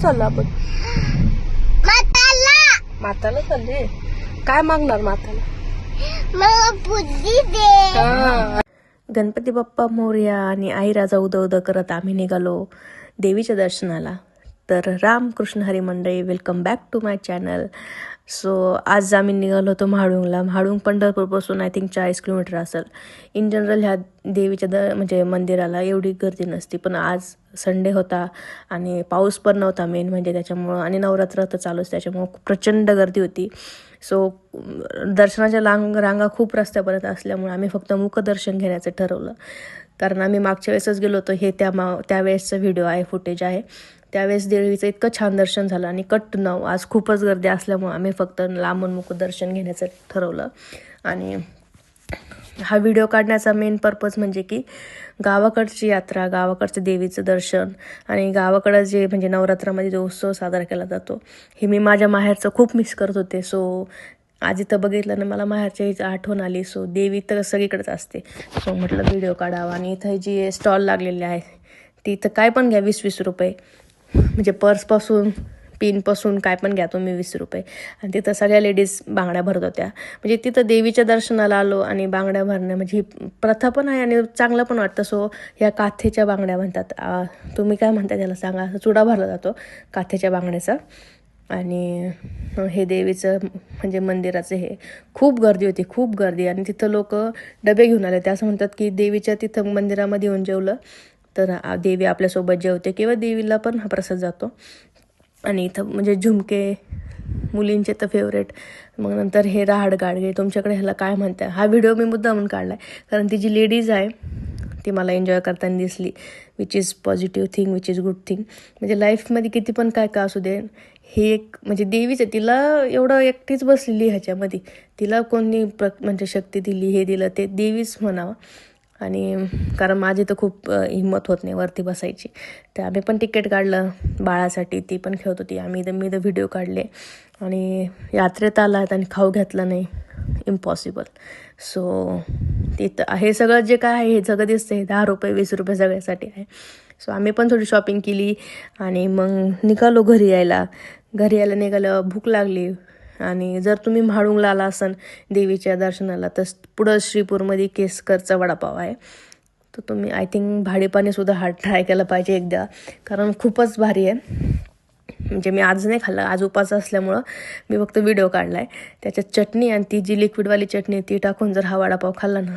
चाललो आपण? माताला चालली. काय मागणार माताला? मला बुद्धी दे. गणपती बाप्पा मोरया आणि आई राजा उद करत आम्ही निघालो देवीच्या दर्शनाला. तर रामकृष्ण हरी मंडळी, welcome back to my channel. So आज आम्ही निघालो होतो म्हाळुंगला. म्हाळुंग पंढरपूरपासून आय थिंक 40 किलोमीटर असेल. इन जनरल ह्या देवीच्या म्हणजे मंदिराला एवढी गर्दी नसती, पण आज संडे होता आणि पाऊस पण नव्हता मेन म्हणजे त्याच्यामुळं, आणि नवरात्र तर चालूच त्याच्यामुळं प्रचंड गर्दी होती. सो दर्शनाच्या रांगा खूप रस्त्यापर्यंत असल्यामुळे आम्ही फक्त मुखदर्शन घेण्याचं ठरवलं. कारण आम्ही मागच्या वेळेसच गेलो होतो, हे त्यावेळेसचा व्हिडिओ आहे, फुटेज आहे. त्यावेळेस देवीचं इतकं छान दर्शन झालं आणि कट नाव आज खूपच गर्दी असल्यामुळे आम्ही फक्त लांबून मुखदर्शन घेण्याचं ठरवलं. आणि हा व्हिडिओ काढण्याचा मेन पर्पज म्हणजे की गावाकडची यात्रा, गावाकडचं देवीचं दर्शन आणि गावाकडं जे म्हणजे नवरात्रामध्ये जो उत्सव साजरा केला जातो, हे मी माझ्या माहेरचं खूप मिस करत होते. सो आज इथं बघितलं ना मला माहेरची आठवण आली. सो देवी तर सगळीकडेच असते. सो म्हटलं व्हिडिओ काढावा. आणि इथं जी स्टॉल लागलेले आहे ती इथं काय पण घ्या 20-20 रुपये, म्हणजे पर्सपासून पिनपासून काय पण घ्या तुम्ही 20 रुपये. आणि तिथं सगळ्या लेडीज बांगड्या भरत होत्या. म्हणजे तिथं देवीच्या दर्शनाला आलो आणि बांगड्या भरणं म्हणजे ही प्रथा पण आहे आणि चांगलं पण वाटतं. सो ह्या काथेच्या बांगड्या म्हणतात, तुम्ही काय म्हणता त्याला सांगा. असं चुडा भरला जातो काथेच्या बांगड्याचा. आणि हे देवीचं म्हणजे मंदिराचं हे खूप गर्दी होती, खूप गर्दी. आणि तिथं लोक डबे घेऊन आले. ते असं म्हणतात की देवीच्या तिथं मंदिरामध्ये येऊन जेवलं तर देवी आपल्यासोबत जेवते किंवा देवीला पण हा प्रसाद जातो. आणि इथं म्हणजे झुमके मुलींचे तर फेवरेट. मग नंतर हे राहाड गाडगे, तुमच्याकडे ह्याला काय म्हणतात. हा व्हिडिओ मी मुद्दा म्हणून काढला आहे कारण ती जी लेडीज आहे ती मला एन्जॉय करताना दिसली, which is positive thing, which is good thing. म्हणजे लाईफमध्ये किती पण काय का असू दे, हे एक म्हणजे देवीचं, तिला एवढं एकटीच बसलेली ह्याच्यामध्ये, तिला कोणी म्हणजे शक्ती दिली, हे दिलं ते देवीच म्हणावं. आणि कारण माझी तर खूप हिंमत होत नाही वरती बसायची, तर आम्ही पण तिकीट काढलं बाळासाठी, ती पण खेळत होती. मी तर व्हिडिओ काढले. आणि यात्रेत आलात आणि खाऊ घातला नाही, इम्पॉसिबल. सो तिथं हे सगळं जे काय आहे हे सगळं दिसतं, 10 रुपये 20 रुपये सगळ्यासाठी आहे. सो आम्ही पण थोडी शॉपिंग केली आणि मग निघालो घरी यायला निघालं. भूक लागली. आणि जर तुम्ही म्हाळुंगला आला असाल देवीच्या दर्शनाला तर पुढं श्रीपूरमध्ये केसकरचा वडापाव आहे. तर तुम्ही आय थिंक भाडेपाणीसुद्धा हा ट्राय केला पाहिजे एकदा, कारण खूपच भारी आहे. म्हणजे मी आज नाही खाल्लं, आज उपास असल्यामुळं मी फक्त व्हिडिओ काढला आहे. त्याच्यात चटणी आणि ती जी लिक्विडवाली चटणी ती टाकून जर हा वडापाव खाल्ला ना